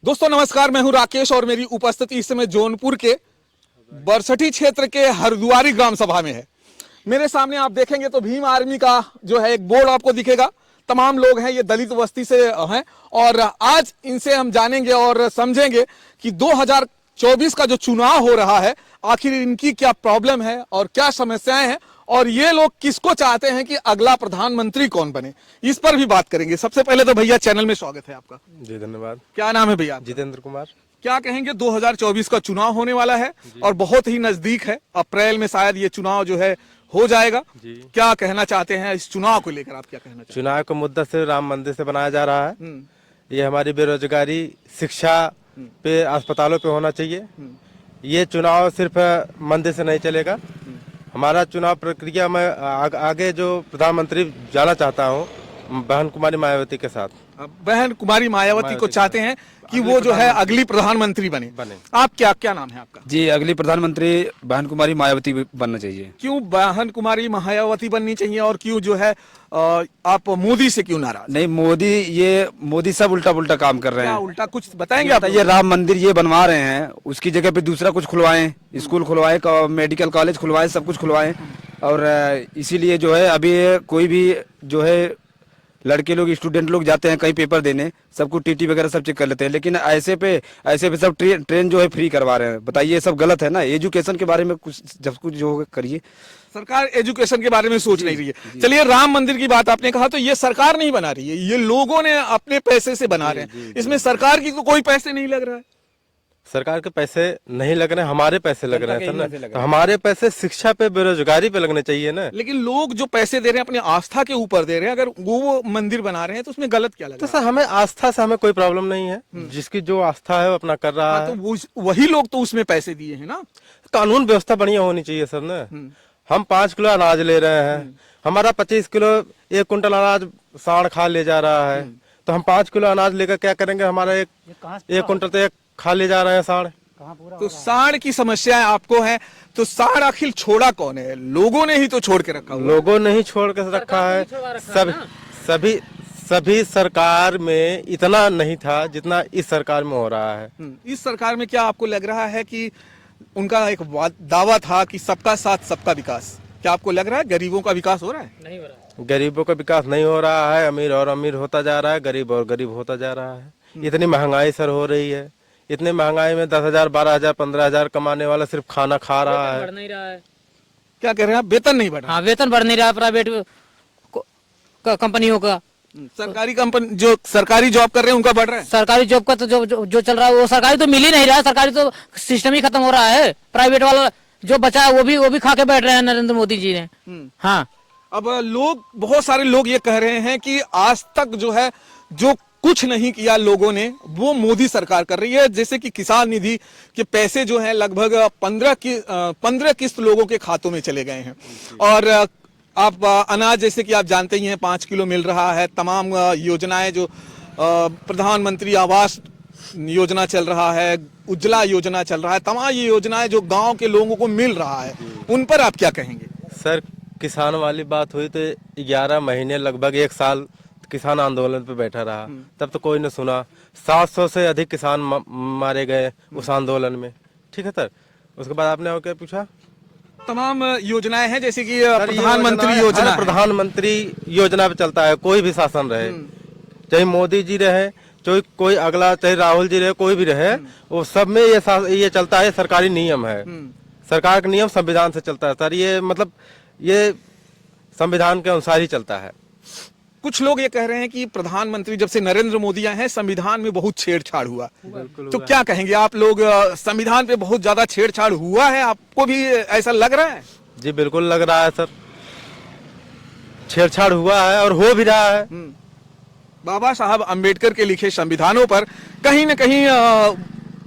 दोस्तों नमस्कार, मैं हूं राकेश और मेरी उपस्थिति इस समय जौनपुर के बरसठी क्षेत्र के हरद्वारी ग्राम सभा में है। मेरे सामने आप देखेंगे तो भीम आर्मी का जो है एक बोर्ड आपको दिखेगा। तमाम लोग हैं, ये दलित बस्ती से हैं और आज इनसे हम जानेंगे और समझेंगे कि 2024 का जो चुनाव हो रहा है आखिर इनकी क्या प्रॉब्लम है और क्या समस्याएं हैं और ये लोग किसको चाहते हैं कि अगला प्रधानमंत्री कौन बने, इस पर भी बात करेंगे। सबसे पहले तो भैया चैनल में स्वागत है आपका। जी धन्यवाद। क्या नाम है भैया? जितेंद्र कुमार। क्या कहेंगे, 2024 का चुनाव होने वाला है और बहुत ही नजदीक है, अप्रैल में शायद ये चुनाव जो है हो जाएगा। क्या कहना चाहते हैं इस चुनाव को लेकर? आप क्या कहना चाहते हैं? चुनाव का मुद्दा सिर्फ राम मंदिर से बनाया जा रहा है। ये हमारी बेरोजगारी, शिक्षा पे, अस्पतालों पे होना चाहिए। ये चुनाव सिर्फ मंदिर से नहीं चलेगा। हमारा चुनाव प्रक्रिया में आगे जो प्रधानमंत्री जाना चाहता हूँ बहन कुमारी मायावती के साथ। बहन कुमारी मायावती को चाहते हैं कि वो जो है अगली प्रधानमंत्री बने। आप क्या नाम है आपका? जी, अगली प्रधानमंत्री बहन कुमारी मायावती बनना चाहिए। क्यों बहन कुमारी मायावती बननी चाहिए और क्यों जो है आप मोदी से क्यों नाराज? नहीं, मोदी सब उल्टा पुल्टा काम कर रहे हैं। उल्टा कुछ बताएंगे आप? ये राम मंदिर ये बनवा रहे हैं, उसकी जगह पे दूसरा कुछ खुलवाएं, स्कूल खुलवाएं, मेडिकल कॉलेज खुलवाएं, सब कुछ खुलवाएं। और इसीलिए जो है अभी कोई भी जो है लड़के लोग, स्टूडेंट लोग जाते हैं कहीं पेपर देने, सबको टीटी वगैरह सब चेक कर लेते हैं, लेकिन ऐसे पे सब ट्रेन जो है फ्री करवा रहे हैं। बताइए, ये सब गलत है ना। एजुकेशन के बारे में कुछ जो करिए। सरकार एजुकेशन के बारे में सोच नहीं रही है। चलिए, राम मंदिर की बात आपने कहा, तो ये सरकार नहीं बना रही है, ये लोगों ने अपने पैसे से बना रहे हैं। इसमें सरकार की तो कोई पैसे नहीं लग रहा है। सरकार के पैसे नहीं लग रहे हैं, हमारे पैसे लग रहे हैं सर ना। हमारे पैसे शिक्षा पे, बेरोजगारी पे लगने चाहिए ना। लेकिन लोग जो पैसे दे रहे हैं अपनी आस्था के ऊपर दे रहे हैं, अगर वो मंदिर बना रहे हैं तो उसमें गलत क्या लग रहा है? तो सर हमें आस्था से हमें कोई प्रॉब्लम नहीं है। जिसकी जो आस्था है वो अपना कर रहा है। तो वही लोग तो उसमें पैसे दिए हैं ना। कानून व्यवस्था बढ़िया होनी चाहिए सर ना। हम 5 किलो अनाज ले रहे हैं, हमारा 25 किलो 1 कुंटल अनाज सांड खा ले जा रहा है, तो हम 5 किलो अनाज लेकर क्या करेंगे? हमारा एक कुंटल तो एक खा ले जा रहे हैं सांड। तो सांड की समस्या आपको है, तो सांड आखिर छोड़ा कौन है? लोगों ने ही तो छोड़ के रखा। लोगों ने ही छोड़ के रखा है। सभी सरकार में इतना नहीं था जितना इस सरकार में हो रहा है। इस सरकार में क्या आपको लग रहा है कि उनका एक दावा था कि सबका साथ सबका विकास, क्या आपको लग रहा है गरीबों का विकास हो रहा है? नहीं हो रहा है। गरीबों का विकास नहीं हो रहा है। अमीर और अमीर होता जा रहा है, गरीब और गरीब होता जा रहा है। इतनी महंगाई सर हो रही है। इतने महंगाई में 10,000, 12,000, 15,000 कमाने वाला सिर्फ खाना खा रहा है। बढ़ नहीं रहा है। क्या कह रहे हैं आप? वेतन नहीं बढ़ रहा? हाँ, वेतन बढ़ नहीं रहा प्राइवेट कंपनियों का। सरकारी कंपनी जो सरकारी जॉब कर रहे हैं उनका बढ़ रहा है। सरकारी जॉब का तो जो चल रहा है वो सरकारी तो मिल ही नहीं रहा है। सरकारी तो सिस्टम ही खत्म हो रहा है। प्राइवेट वाला जो बचा है वो भी खा के बैठ रहे हैं नरेंद्र मोदी जी ने। हाँ, अब बहुत सारे लोग ये कह रहे हैं कि आज तक जो है जो कुछ नहीं किया लोगों ने वो मोदी सरकार कर रही है। जैसे कि किसान निधि के पैसे जो है लगभग 15 किस्त लोगों के खातों में चले गए हैं। और आप अनाज, जैसे कि आप जानते ही हैं, 5 किलो मिल रहा है। तमाम योजनाएं जो प्रधानमंत्री आवास योजना चल रहा है, उज्ज्वला योजना चल रहा है, तमाम ये योजनाएं जो गांव के लोगों को मिल रहा है, उन पर आप क्या कहेंगे? सर किसान वाली बात हुई तो 11 महीने लगभग 1 साल किसान आंदोलन पे बैठा रहा, तब तो कोई न सुना। 700 से अधिक किसान मारे गए उस आंदोलन में। ठीक है सर, उसके बाद आपने और क्या पूछा? तमाम योजनाएं हैं, जैसे कि प्रधानमंत्री योजना। प्रधानमंत्री योजना पे चलता है, कोई भी शासन रहे, चाहे मोदी जी रहे, चाहे कोई अगला, चाहे राहुल जी रहे, कोई भी रहे, वो सब में ये चलता है। सरकारी नियम है, सरकार का नियम संविधान से चलता है सर। ये मतलब ये संविधान के अनुसार ही चलता है। कुछ लोग ये कह रहे हैं कि प्रधानमंत्री जब से नरेंद्र मोदी आए हैं संविधान में बहुत छेड़छाड़ हुआ, तो क्या कहेंगे आप लोग? संविधान पे बहुत ज्यादा छेड़छाड़ हुआ है, आपको भी ऐसा लग रहा है? जी बिल्कुल लग रहा है सर, छेड़छाड़ हुआ है और हो भी रहा है। बाबा साहब अम्बेडकर के लिखे संविधानों पर कहीं न कहीं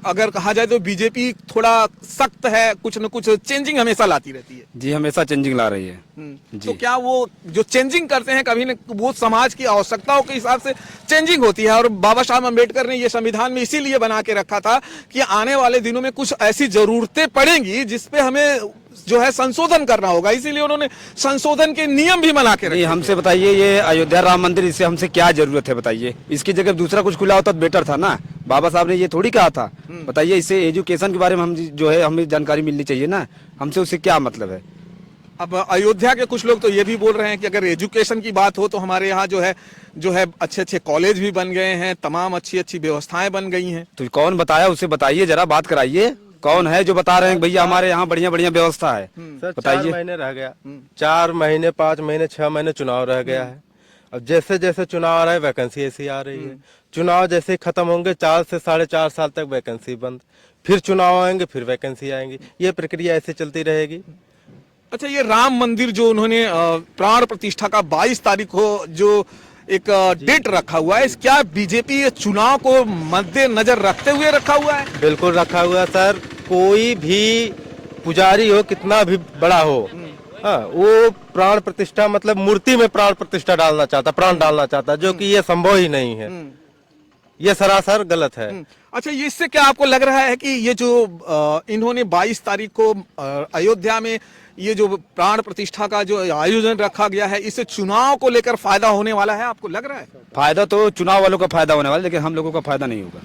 अगर कहा जाए तो बीजेपी थोड़ा सख्त है, कुछ न कुछ चेंजिंग हमेशा लाती रहती है। जी, हमेशा चेंजिंग ला रही है। तो क्या वो जो चेंजिंग करते हैं कभी न वो समाज की आवश्यकताओं के हिसाब से चेंजिंग होती है। और बाबा साहब अम्बेडकर ने ये संविधान में इसीलिए बना के रखा था कि आने वाले दिनों में कुछ ऐसी जरूरतें पड़ेंगी जिसपे हमें जो है संशोधन करना होगा, इसीलिए उन्होंने संशोधन के नियम भी बना के रखे। नहीं, हमसे बताइए ये अयोध्या राम मंदिर, इससे हमसे क्या जरूरत है बताइए। इसकी जगह दूसरा कुछ खुला होता तो बेटर था ना। बाबा साहब ने ये थोड़ी कहा था। बताइए, इससे एजुकेशन के बारे में हम जो है हमें जानकारी मिलनी चाहिए ना, हमसे उससे क्या मतलब है। अब अयोध्या के कुछ लोग तो ये भी बोल रहे हैं कि अगर एजुकेशन की बात हो तो हमारे यहाँ जो है अच्छे अच्छे कॉलेज भी बन गए हैं, तमाम अच्छी अच्छी व्यवस्थाएं बन गई हैं। तो कौन बताया, उसे बताइए, जरा बात कराइए। कौन है जो बता रहे हैं भैया हमारे यहाँ बढ़िया बढ़िया व्यवस्था है। सर 4 बताइए। महीने रह गया, 4 महीने 5 महीने 6 महीने चुनाव रह गया है। अब जैसे जैसे चुनाव आ रहा है वैकेंसी ऐसी आ रही है। चुनाव जैसे ही खत्म होंगे 4 से 4.5 साल तक वैकेंसी बंद, फिर चुनाव आएंगे फिर वैकेंसी आएंगी, ये प्रक्रिया ऐसे चलती रहेगी। अच्छा, ये राम मंदिर जो उन्होंने प्राण प्रतिष्ठा का 22 तारीख को जो एक डेट रखा हुआ है, क्या बीजेपी ये चुनाव को मद्देनजर रखते हुए रखा हुआ है? बिल्कुल रखा हुआ है सर। कोई भी पुजारी हो, कितना भी बड़ा हो, हाँ, वो प्राण प्रतिष्ठा मतलब मूर्ति में प्राण प्रतिष्ठा डालना चाहता, प्राण डालना चाहता, जो कि ये संभव ही नहीं है। ये सरासर गलत है। अच्छा, ये इससे क्या आपको लग रहा है कि ये जो इन्होंने 22 तारीख को अयोध्या में ये जो प्राण प्रतिष्ठा का जो आयोजन रखा गया है, इससे चुनाव को लेकर फायदा होने वाला है, आपको लग रहा है? फायदा तो चुनाव वालों का फायदा होने वाला है, लेकिन हम लोगों का फायदा नहीं होगा।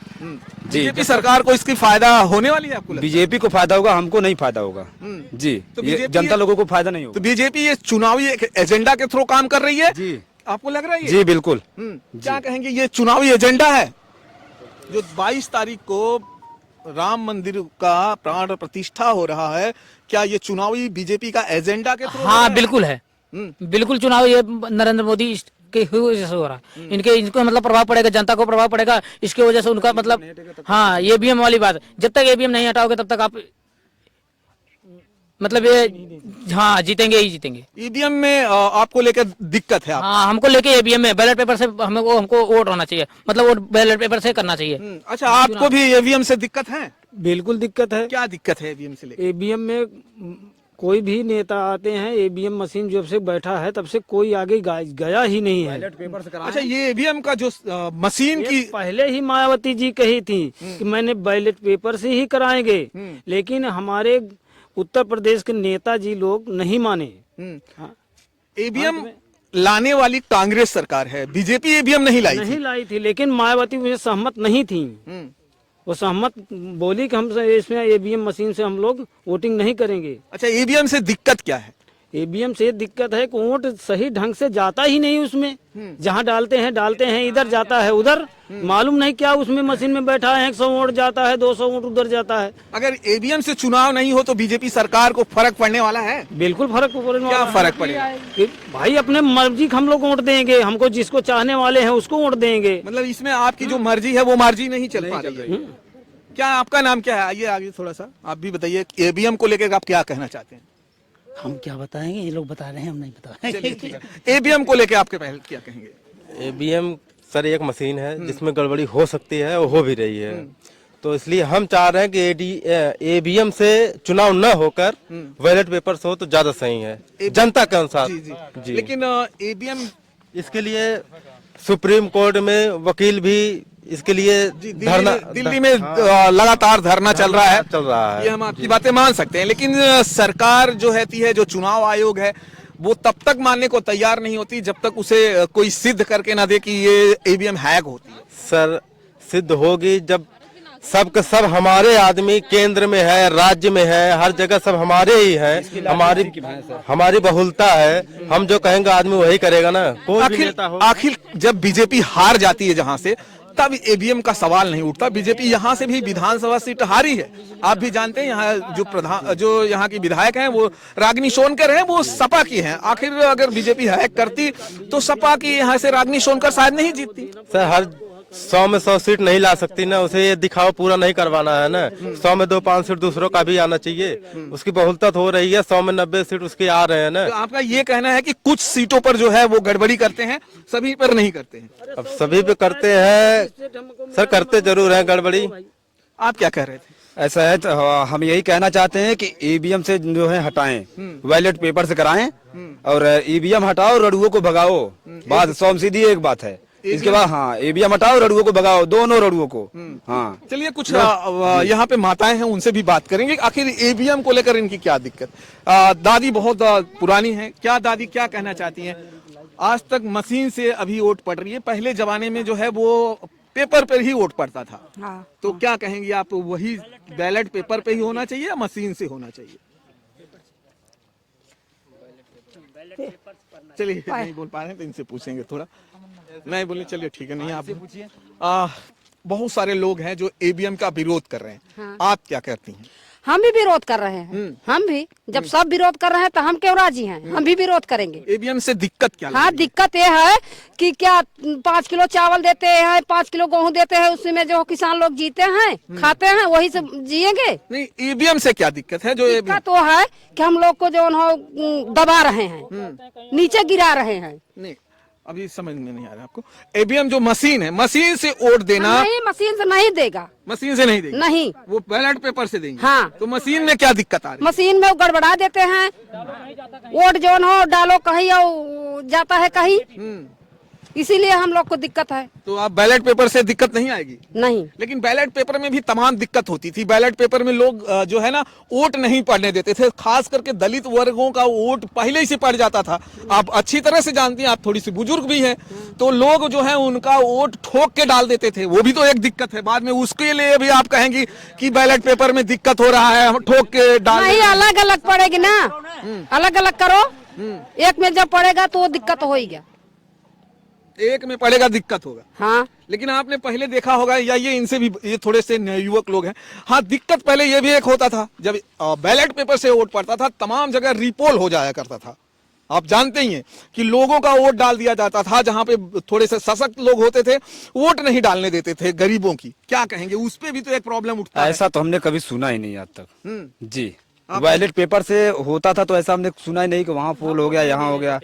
जी, बीजेपी सरकार को इसकी फायदा होने वाली है आपको लगता है? बीजेपी को फायदा होगा, हमको नहीं फायदा होगा। जी, तो ये बीजेपी जनता लोगों को फायदा नहीं तो होगा। बीजेपी ये चुनावी एक एजेंडा के थ्रू काम कर रही है, जी, आपको लग रहा है ये? जी बिल्कुल। क्या कहेंगे, ये चुनावी एजेंडा है जो 22 तारीख को राम मंदिर का प्राण प्रतिष्ठा हो रहा है, क्या ये चुनावी बीजेपी का एजेंडा के थ्रू? हाँ बिल्कुल है, बिल्कुल चुनाव ये नरेंद्र मोदी के वजह से हो रहा है। इनको मतलब प्रभाव पड़ेगा, जनता को प्रभाव पड़ेगा इसके वजह से उनका मतलब। हाँ, ईवीएम वाली बात, जब तक ईवीएम नहीं हटाओगे तब तक आप मतलब ये हाँ जीतेंगे ही जीतेंगे। ईवीएम में आपको लेकर दिक्कत है? हाँ, हमको लेके ईवीएम में बैलेट पेपर से हमको वोट होना चाहिए, मतलब वोट बैलेट पेपर से करना चाहिए। अच्छा, आपको भी ईवीएम से दिक्कत है? बिल्कुल दिक्कत है। क्या दिक्कत है ईवीएम से लेकर? ईवीएम में कोई भी नेता आते हैं, ईवीएम मशीन जब से बैठा है तब से कोई आगे गया ही नहीं है। अच्छा, ये ईवीएम का जो मशीन की पहले ही मायावती जी कही थी कि मैंने बैलेट पेपर से ही कराएंगे, लेकिन हमारे उत्तर प्रदेश के नेताजी लोग नहीं माने। ईवीएम लाने वाली कांग्रेस सरकार है, बीजेपी ईवीएम नहीं लाई थी, लेकिन मायावती मुझे सहमत नहीं थी। वो सहमत बोली कि हम इसमें ईवीएम मशीन से हम लोग वोटिंग नहीं करेंगे। अच्छा, ईवीएम से दिक्कत क्या है? ईवीएम से दिक्कत है कि वोट सही ढंग से जाता ही नहीं उसमें। जहाँ डालते हैं इधर जाता है उधर, मालूम नहीं क्या उसमें मशीन में बैठा है, 100 वोट जाता है, 200 वोट उधर जाता है। अगर ईवीएम से चुनाव नहीं हो तो बीजेपी सरकार को फर्क पड़ने वाला है? बिल्कुल फर्क पड़ने वाला। क्या फर्क पड़ेगा? भाई अपने मर्जी हम लोग वोट देंगे, हमको जिसको चाहने वाले हैं उसको वोट देंगे। मतलब इसमें आपकी जो मर्जी है वो मर्जी नहीं चल पा रही है। क्या आपका नाम क्या है? आइए आगे थोड़ा सा आप भी बताइए, ईवीएम को लेकर आप क्या कहना चाहते हैं? हम क्या बताएंगे, ये लोग बता रहे हैं, हम नहीं बता। ईवीएम को लेकर आपके पहले क्या कहेंगे? ईवीएम सर एक मशीन है जिसमें गड़बड़ी हो सकती है और हो भी रही है, तो इसलिए हम चाह रहे हैं कि ईवीएम से चुनाव न होकर बैलेट पेपर से हो तो ज्यादा सही है जनता के अनुसार। जी। लेकिन ईवीएम इसके लिए सुप्रीम कोर्ट में वकील भी इसके लिए धरना, दिल्ली में लगातार धरना चल रहा है। ये हम आपकी बातें मान सकते हैं, लेकिन सरकार जो रहती है, जो चुनाव आयोग है, वो तब तक मानने को तैयार नहीं होती जब तक उसे कोई सिद्ध करके ना दे कि ये ईवीएम हैक होती है। सर सिद्ध होगी जब सब के सब हमारे आदमी केंद्र में है, राज्य में है, हर जगह सब हमारे ही है, हमारी बहुलता है। हम जो कहेंगे आदमी वही करेगा ना। कोई भी नेता हो। आखिर जब बीजेपी हार जाती है जहां से, तब ईवीएम का सवाल नहीं उठता। बीजेपी यहाँ से भी विधानसभा सीट हारी है, आप भी जानते हैं। यहाँ जो यहाँ की विधायक हैं वो रागिनी सोनकर हैं, वो सपा की हैं। आखिर अगर बीजेपी हैक करती तो सपा की यहाँ से रागिनी सोनकर शायद नहीं जीतती। सर हर 100 में 100 सीट नहीं ला सकती ना, उसे ये दिखावा पूरा नहीं करवाना है ना। 100 में 2-5 सीट दूसरों का भी आना चाहिए। उसकी बहुलता हो रही है, 100 में 90 सीट उसके आ रहे हैं ना। तो आपका ये कहना है कि कुछ सीटों पर जो है वो गड़बड़ी करते हैं, सभी पर नहीं करते हैं? अब सभी पे करते हैं सर, करते जरूर हैं गड़बड़ी। आप क्या कह रहे थे? ऐसा है तो हम यही कहना चाहते हैं कि ईवीएम से जो है हटाएं, बैलेट पेपर से कराएं और ईवीएम हटाओ, रड़ुओं को भगाओ। बात सौम सीधी एक बात है। इसके बाद हाँ, ईवीएम हटाओ, रड़ुओं को भगाओ, दोनों रड़ुओं को। हाँ, चलिए कुछ यहाँ पे माताएं हैं, उनसे भी बात करेंगे आखिर ईवीएम को लेकर इनकी क्या दिक्कत। दादी बहुत पुरानी है, क्या दादी क्या कहना चाहती हैं? आज तक मशीन से अभी वोट पड़ रही है, पहले जमाने में जो है वो पेपर पर ही वोट पड़ता था। हाँ। तो क्या कहेंगी आप, वही बैलेट पेपर पे ही होना चाहिए या मशीन से होना चाहिए? चलिए नहीं बोल पा रहे हैं तो इनसे पूछेंगे थोड़ा। नहीं बोले, चलिए ठीक है, नहीं आप पूछिए। बहुत सारे लोग हैं जो ईवीएम का विरोध कर रहे हैं। हाँ। आप क्या कहती हैं? हम भी विरोध कर रहे हैं। हम भी जब सब विरोध कर रहे हैं तो हम क्यों राजी हैं? हम भी विरोध करेंगे। ईवीएम से दिक्कत क्या? हाँ, दिक्कत ये है कि क्या 5 किलो चावल देते हैं, 5 किलो गेहूं देते हैं, उसी में जो किसान लोग जीते हैं, खाते हैं, वही से जिएंगे। नहीं, ईवीएम से क्या दिक्कत है? जो दिक्कत तो है कि हम लोग को जो दबा रहे हैं, नीचे गिरा रहे हैं। नहीं, अभी समझ में नहीं आ रहा आपको। ईवीएम जो मशीन है, मशीन से वोट देना नहीं, मशीन से नहीं देगा। मशीन से नहीं देंगे, नहीं, वो बैलेट पेपर से देंगे। हाँ। तो मशीन में क्या दिक्कत आ रही है? मशीन में वो गड़बड़ा देते हैं, वोट जो हो डालो कहीं और जाता है कहीं, इसीलिए हम लोग को दिक्कत है। तो आप बैलेट पेपर से दिक्कत नहीं आएगी? नहीं, लेकिन बैलेट पेपर में भी तमाम दिक्कत होती थी। बैलेट पेपर में लोग जो है ना वोट नहीं पड़ने देते थे, खास करके दलित वर्गों का वोट पहले ही से पड़ जाता था। आप अच्छी तरह से जानती हैं, आप थोड़ी सी बुजुर्ग भी हैं, तो लोग जो है उनका वोट ठोक के डाल देते थे। वो भी तो एक दिक्कत है। बाद में उसके लिए भी आप कहेंगी कि बैलेट पेपर में दिक्कत हो रहा है, ठोक के डाल। नहीं, अलग अलग पड़ेगी ना, अलग अलग करो। एक में जब पड़ेगा तो वो दिक्कत हो ही गया। एक में पड़ेगा दिक्कत होगा। हाँ, लेकिन आपने पहले देखा होगा, या ये इनसे भी, ये थोड़े से युवक लोग हैं, हाँ दिक्कत पहले ये भी एक होता था, जब बैलेट पेपर से वोट पड़ता था तमाम जगह रिपोल हो जाया करता था। आप जानते ही हैं कि लोगों का वोट डाल दिया जाता था, जहां पे थोड़े से सशक्त लोग होते थे वोट नहीं डालने देते थे गरीबों की। क्या कहेंगे, उस पे भी तो एक प्रॉब्लम उठता है। ऐसा तो हमने कभी सुना ही नहीं आज तक जी। बैलेट पेपर से होता था तो ऐसा हमने सुना ही नहीं कि वहाँ पोल हो गया, यहाँ हो गया।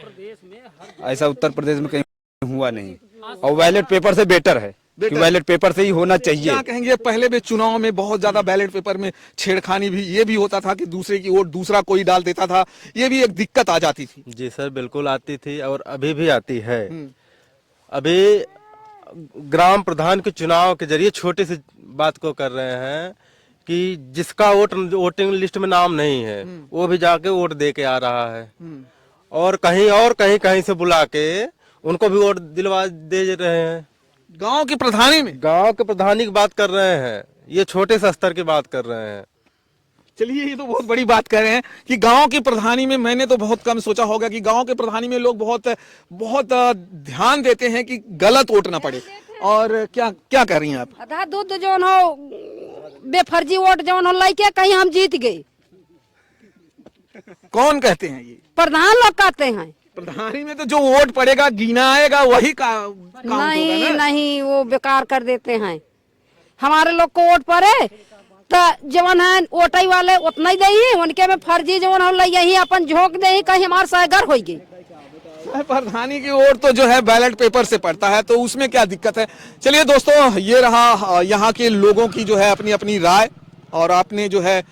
ऐसा उत्तर प्रदेश में कहीं हुआ नहीं। और बैलेट पेपर से बेटर है कि बैलेट पेपर से ही होना चाहिए। क्या कहेंगे, पहले भी चुनाव में बहुत ज्यादा बैलेट पेपर में छेड़खानी भी, ये भी होता था कि दूसरे की वोट दूसरा कोई डाल देता था, ये भी एक दिक्कत आ जाती थी। जी सर, बिल्कुल आती थी और अभी भी आती है। अभी ग्राम प्रधान के चुनाव के जरिए छोटी सी बात को कर रहे हैं कि जिसका वोटिंग लिस्ट में नाम नहीं है वो भी जाके वोट दे के आ रहा है, और कहीं से बुला के उनको भी वोट दिलवा दे रहे हैं। गांव की प्रधानी में, गांव के प्रधानी की बात कर रहे हैं, ये छोटे से स्तर की बात कर रहे हैं। चलिए, ये तो बहुत बड़ी बात कर रहे हैं कि गांव की प्रधानी में। मैंने तो बहुत कम सोचा होगा कि गांव के प्रधानी में लोग बहुत ध्यान देते हैं कि गलत वोट ना पड़े। और क्या क्या कर रही हैं आप? आधा दूध जो हो बेफर्जी वोट जो हो लेके कहीं हम जीत गए। कौन कहते हैं ये? प्रधान लोग कहते हैं। प्रधानी में तो जो वोट पड़ेगा गिना आएगा वही काउंट होगा नहीं ना? नहीं, वो बेकार कर देते हैं। हमारे लोग को वोट पड़े तो जवन है वोटाई वाले उतना ही दे, उनके में फर्जी जवन हो यही अपन झोंक दे, कहीं हमारे सागर हो गई। प्रधानी की वोट तो जो है बैलेट पेपर से पड़ता है, तो उसमें क्या दिक्कत है। चलिए दोस्तों, ये रहा यहाँ के लोगों की जो है अपनी अपनी राय, और आपने जो है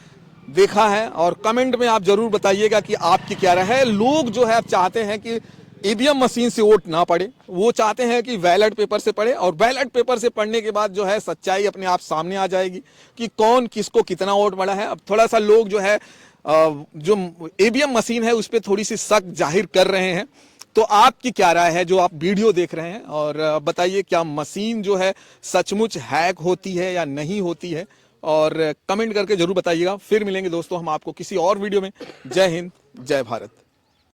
देखा है, और कमेंट में आप जरूर बताइएगा कि आपकी क्या राय है। लोग जो है चाहते हैं कि ईवीएम मशीन से वोट ना पड़े, वो चाहते हैं कि बैलेट पेपर से पड़े, और बैलेट पेपर से पढ़ने के बाद जो है सच्चाई अपने आप सामने आ जाएगी कि कौन किसको कितना वोट पड़ा है। अब थोड़ा सा लोग जो है जो ईवीएम मशीन है उस पर थोड़ी सी शक जाहिर कर रहे हैं। तो आपकी क्या राय है जो आप वीडियो देख रहे हैं, और बताइए क्या मशीन जो है सचमुच हैक होती है या नहीं होती है, और कमेंट करके जरूर बताइएगा। फिर मिलेंगे दोस्तों हम आपको किसी और वीडियो में। जय हिंद, जय भारत।